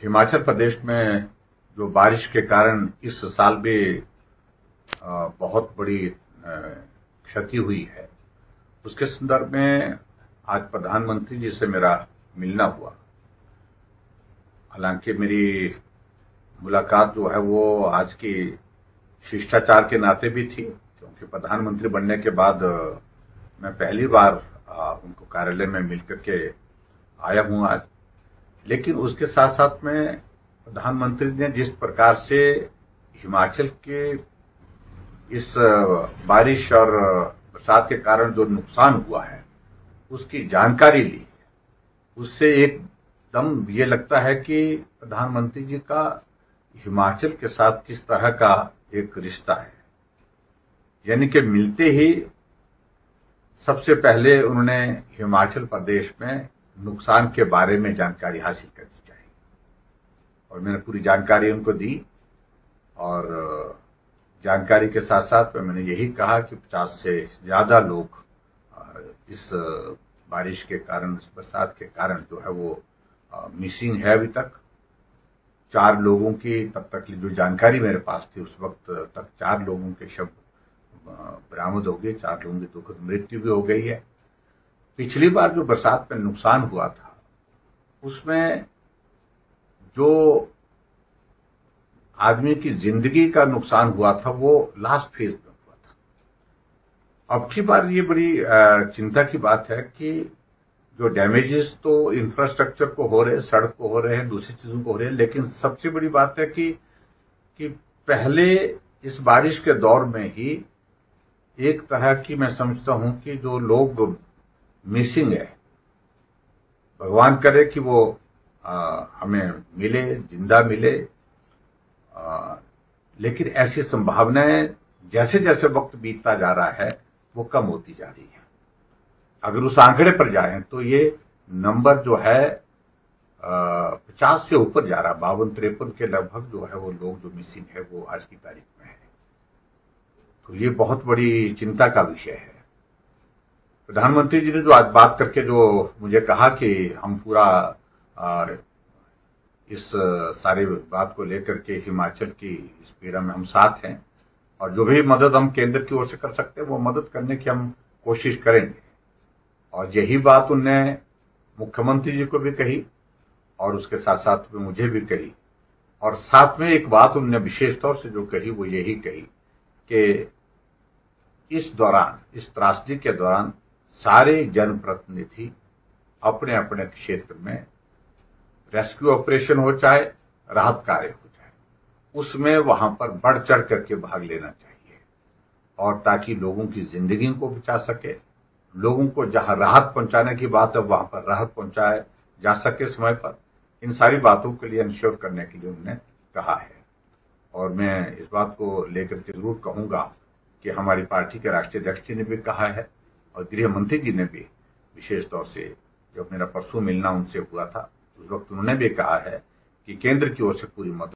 हिमाचल प्रदेश में जो बारिश के कारण इस साल भी बहुत बड़ी क्षति हुई है, उसके संदर्भ में आज प्रधानमंत्री जी से मेरा मिलना हुआ। हालांकि मेरी मुलाकात जो है वो आज की शिष्टाचार के नाते भी थी, क्योंकि प्रधानमंत्री बनने के बाद मैं पहली बार उनको कार्यालय में मिलकर के आया हूं आज। लेकिन उसके साथ साथ में प्रधानमंत्री ने जिस प्रकार से हिमाचल के इस बारिश और बरसात के कारण जो नुकसान हुआ है उसकी जानकारी ली, उससे एकदम ये लगता है कि प्रधानमंत्री जी का हिमाचल के साथ किस तरह का एक रिश्ता है। यानी कि मिलते ही सबसे पहले उन्होंने हिमाचल प्रदेश में नुकसान के बारे में जानकारी हासिल करनी चाहिए, और मैंने पूरी जानकारी उनको दी। और जानकारी के साथ साथ में मैंने यही कहा कि 50 से ज्यादा लोग इस बारिश के कारण, इस बरसात के कारण जो है वो मिसिंग है। अभी तक 4 लोगों की, तब तक जो जानकारी मेरे पास थी उस वक्त तक 4 लोगों के शव बरामद हो गए, 4 लोगों की दुखद मृत्यु भी हो गई है। पिछली बार जो बरसात में नुकसान हुआ था उसमें जो आदमी की जिंदगी का नुकसान हुआ था वो लास्ट फेज में हुआ था। अब की बार ये बड़ी चिंता की बात है कि जो डैमेजेस तो इंफ्रास्ट्रक्चर को हो रहे हैं, सड़क को हो रहे हैं, दूसरी चीजों को हो रहे हैं, लेकिन सबसे बड़ी बात है कि पहले इस बारिश के दौर में ही एक तरह की मैं समझता हूं कि जो लोग मिसिंग है, भगवान करे कि वो हमें मिले, जिंदा मिले, लेकिन ऐसी संभावनाएं जैसे जैसे वक्त बीतता जा रहा है वो कम होती जा रही है। अगर उस आंकड़े पर जाएं तो ये नंबर जो है 50 से ऊपर जा रहा है, 52-53 के लगभग जो है वो लोग जो मिसिंग है वो आज की तारीख में है। तो ये बहुत बड़ी चिंता का विषय है। प्रधानमंत्री जी ने जो आज बात करके जो मुझे कहा कि हम पूरा इस सारी बात को लेकर के हिमाचल की इस पीड़ा में हम साथ हैं, और जो भी मदद हम केंद्र की ओर से कर सकते हैं वो मदद करने की हम कोशिश करेंगे। और यही बात उनने मुख्यमंत्री जी को भी कही और उसके साथ साथ में मुझे भी कही। और साथ में एक बात उन्होंने विशेष तौर से जो कही वो यही कही कि इस दौरान, इस त्रासदी के दौरान सारे जनप्रतिनिधि अपने अपने क्षेत्र में रेस्क्यू ऑपरेशन हो चाहे राहत कार्य हो जाए, उसमें वहां पर बढ़ चढ़ करके भाग लेना चाहिए, और ताकि लोगों की जिंदगी को बचा सके, लोगों को जहां राहत पहुंचाने की बात है वहां पर राहत पहुंचाए जा सके समय पर। इन सारी बातों के लिए इंश्योर करने के लिए उन्होंने कहा है। और मैं इस बात को लेकर के जरूर कहूंगा कि हमारी पार्टी के राष्ट्रीय अध्यक्ष जी ने भी कहा है और गृह मंत्री जी ने भी विशेष तौर से, जब मेरा परसों मिलना उनसे हुआ था उस वक्त उन्होंने भी कहा है कि केंद्र की ओर से पूरी मदद